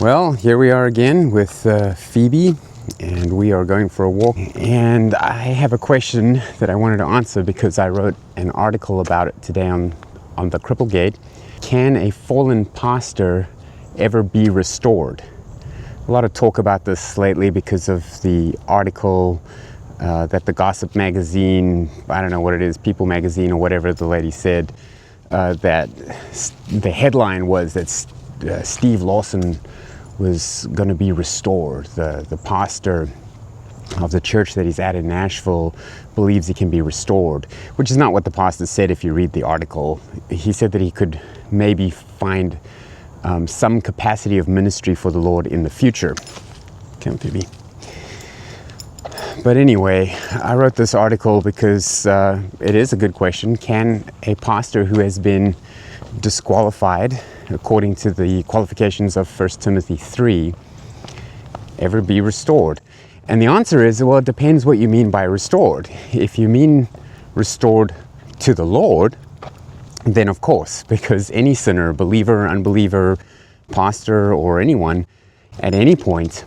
Well, here we are again with Phoebe, and we are going for a walk. And I have a question that I wanted to answer because I wrote an article about it today on the Cripplegate. Can a fallen pastor ever be restored? A lot of talk about this lately because of the article that the gossip magazine, I don't know what it is, People magazine or whatever the lady said, that the headline was that Steve Lawson was going to be restored. The pastor of the church that he's at in Nashville believes he can be restored, which is not what the pastor said if you read the article. He said that he could maybe find some capacity of ministry for the Lord in the future. Come, Phoebe. But anyway, I wrote this article because it is a good question. Can a pastor who has been disqualified according to the qualifications of 1 Timothy 3 ever be restored? And the answer is, well, it depends what you mean by restored. If you mean restored to the Lord, then of course, because any sinner, believer, unbeliever, pastor, or anyone at any point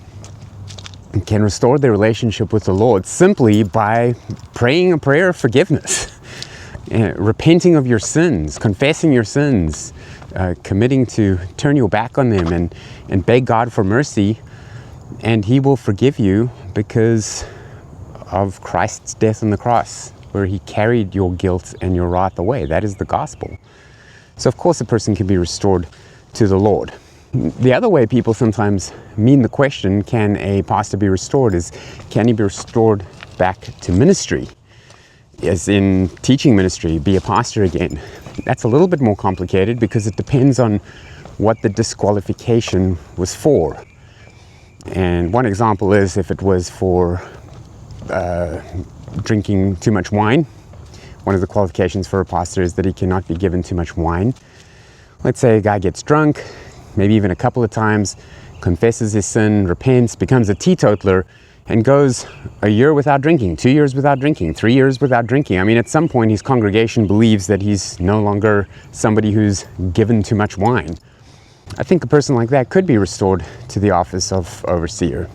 can restore their relationship with the Lord simply by praying a prayer of forgiveness, repenting of your sins, confessing your sins, committing to turn your back on them and beg God for mercy, and He will forgive you because of Christ's death on the cross, where He carried your guilt and your wrath away. That is the gospel. So of course a person can be restored to the Lord. The other way people sometimes mean the question, can a pastor be restored, is can he be restored back to ministry? As in teaching ministry, be a pastor again. That's a little bit more complicated because it depends on what the disqualification was for. And one example is if it was for drinking too much wine. One of the qualifications for a pastor is that he cannot be given too much wine. Let's say a guy gets drunk, maybe even a couple of times, confesses his sin, repents, becomes a teetotaler, and goes a year without drinking, 2 years without drinking, 3 years without drinking. I mean, at some point, his congregation believes that he's no longer somebody who's given too much wine. I think a person like that could be restored to the office of overseer.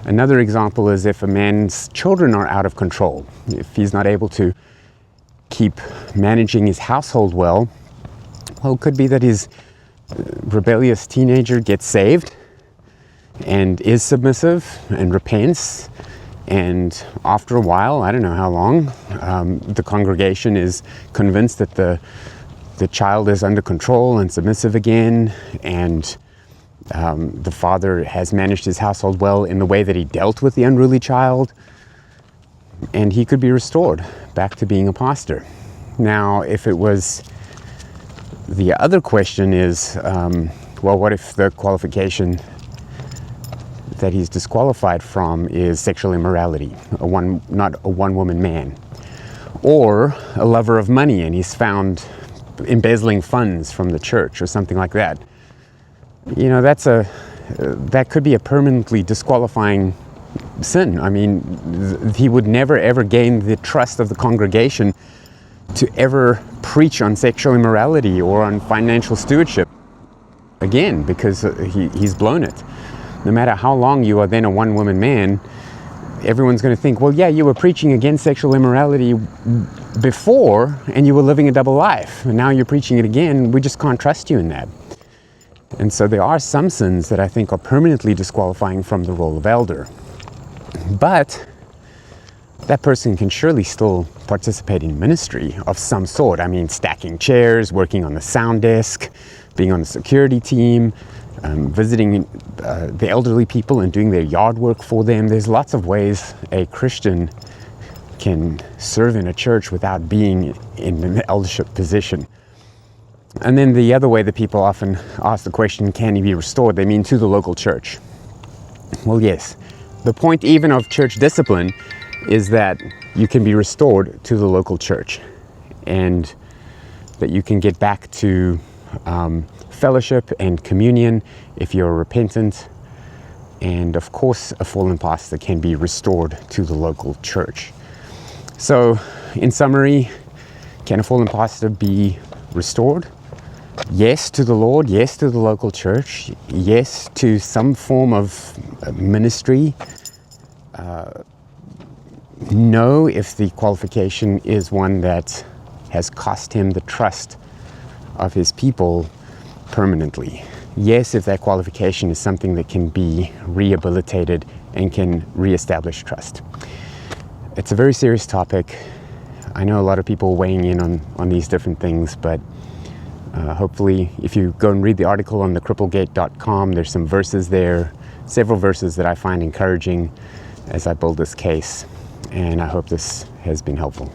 Another example is if a man's children are out of control, if he's not able to keep managing his household well, it could be that his rebellious teenager gets saved and is submissive and repents, and after a while, I don't know how long, the congregation is convinced that the child is under control and submissive again, and the father has managed his household well in the way that he dealt with the unruly child, and he could be restored back to being a pastor. Now, if it was the other question is, well, what if the qualification that he's disqualified from is sexual immorality, not a one-woman man, or a lover of money and he's found embezzling funds from the church or something like that? You know, that could be a permanently disqualifying sin. I mean, he would never ever gain the trust of the congregation to ever preach on sexual immorality or on financial stewardship again, because he's blown it. No matter how long you are then a one-woman man, everyone's going to think, well, yeah, you were preaching against sexual immorality before and you were living a double life, and now you're preaching it again. We just can't trust you in that. And so there are some sins that I think are permanently disqualifying from the role of elder. But that person can surely still participate in ministry of some sort. I mean, stacking chairs, working on the sound desk, being on the security team, visiting the elderly people and doing their yard work for them. There's lots of ways a Christian can serve in a church without being in an eldership position. And then the other way that people often ask the question, can he be restored? They mean to the local church. Well, yes. The point even of church discipline is that you can be restored to the local church and that you can get back to fellowship and communion if you're repentant. And of course, a fallen pastor can be restored to the local church. So, in summary, can a fallen pastor be restored? Yes to the Lord, yes to the local church, yes to some form of ministry. No, if the qualification is one that has cost him the trust of his people permanently. Yes, if that qualification is something that can be rehabilitated and can reestablish trust. It's a very serious topic. I know a lot of people weighing in on these different things, but hopefully if you go and read the article on thecripplegate.com, there's some verses there, several verses that I find encouraging as I build this case, and I hope this has been helpful.